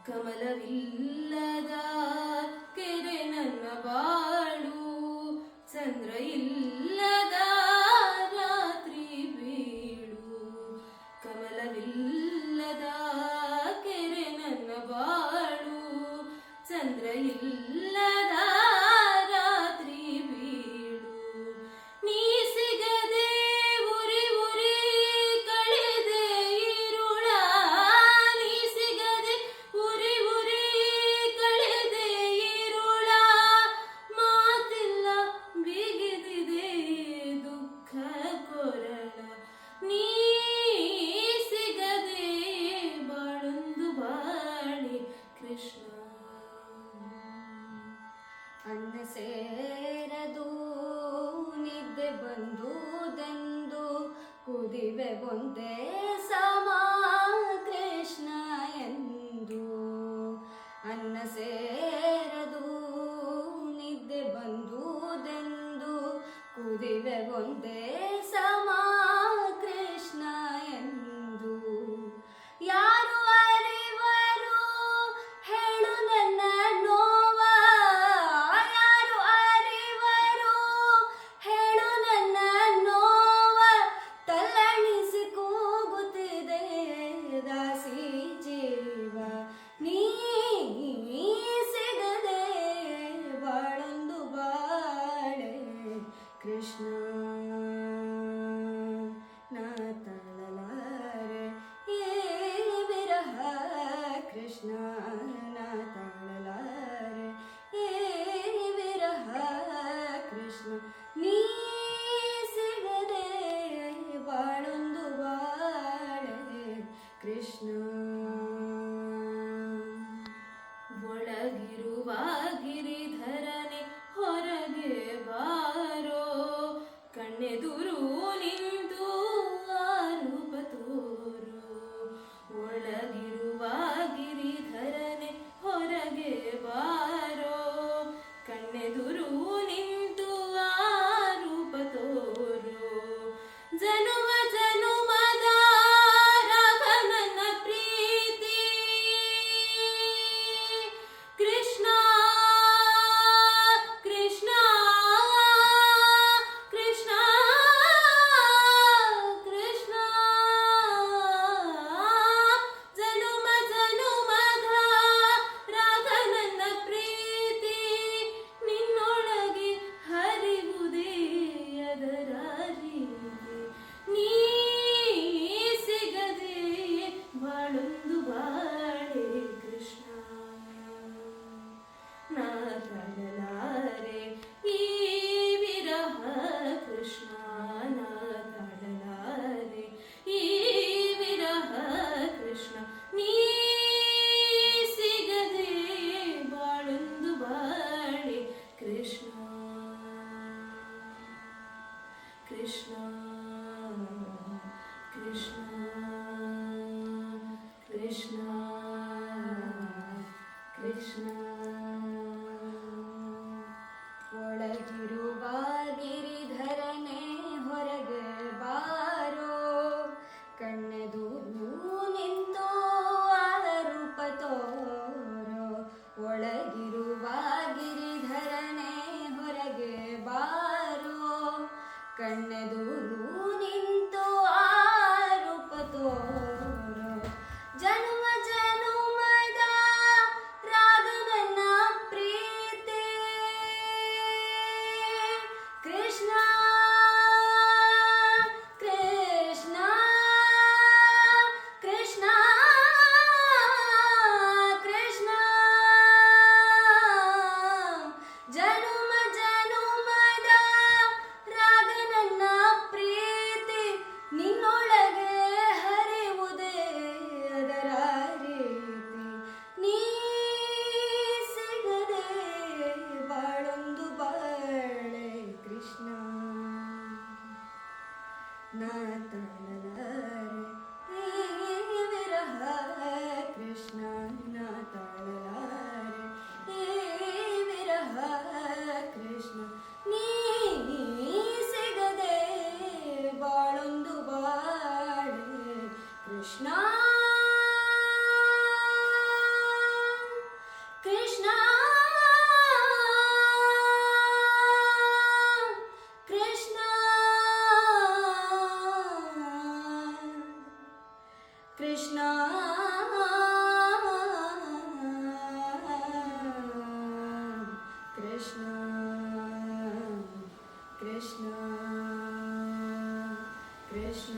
ಕಮಲವಿಲ್ಲದ ಕೆರೆ ನನ್ನ ಬಾಳು, ಚಂದ್ರ ಇಲ್ಲದ ರಾತ್ರಿ ಬೀಳು. ಕಮಲವಿಲ್ಲದ ಕೆರೆ ನನ್ನ ಬಾಳು, ಚಂದ್ರ ಇಲ್ಲದ ರಾತ್ರಿ ಬೀಳು. ನೀ ಸಿಗದೆ ಉರಿ ಉರಿ ಕಳೆದೆ ಇರುಳ, ನೀ ಸಿಗದೆ ಉರಿ ಉರಿ ಕಳೆದೆ ಇರುಳ. ಮಾತಿಲ್ಲ ಬಿಗಿದಿದೆ ದುಃಖ ಕೊರಳ, ನೀ ಸಿಗದೆ ಬಾಳೊಂದು ಬಾಳೆ ಕೃಷ್ಣ. ಅನ್ನ ಸೇರದು ನಿದ್ದೆ ಬಂದುದೆಂದು ಕುದಿವೆ ಒಂದೇ ಸಮ ಕೃಷ್ಣ ಎಂದು. ಅನ್ನ ಸೇರದು ನಿದ್ದೆ ಬಂದುದೆಂದು ಕುದಿವೆ ಒಂದೇ ಸಮ ಕೃಷ್ಣ ಎಂದು. ಯಾರು ಅರಿವರು ಹೇಳು ನನ್ನ ನೋವ, ಯಾರು ಅರಿವರು ಹೇಳು ನನ್ನ ನೋವ. ತಲ್ಲಣಿಸಿ ಕೂಗುತ್ತಿದೆ ದಾಸಿ ಜೀವ, ನೀ ಸಿಗ ಕಣ್ಣೆದುರು ನಿಂತು ಆರೂಪ ತೋರೋ ಜನುಮ ಜನುಮದ ರಾಗವನ್ನ ಪ್ರೀತಿ ಕೃಷ್ಣ ಕೃಷ್ಣ ಕೃಷ್ಣ ಕೃಷ್ಣ ಜನುಮ ಜನುಮದ ರಾಗನನ್ನ ಪ್ರೀತಿ ನಿನ್ನೊಳಗೆ ಹರಿವುದೇ ಅದರ ರೀತಿ ನೀ ಸಿಗದೆ ಬಾಳೊಂದು ಬಾಳೆ ಕೃಷ್ಣ ನಾ ತಾಳಲಾರೆ ಈ ವಿರಹ ಕೃಷ್ಣ ನಾ ತಾಳಲಾರೆ ಈ ವಿರಹ ಕೃಷ್ಣ ನೀ ಸಿಗದೆ ಬಾಳೊಂದು ಬಾಳೆ ಕೃಷ್ಣ ಕೃಷ್ಣ ಕೃಷ್ಣ ಕೃಷ್ಣ ಕೃಷ್ಣ ಕೃಷ್ಣ ಕೃಷ್ಣ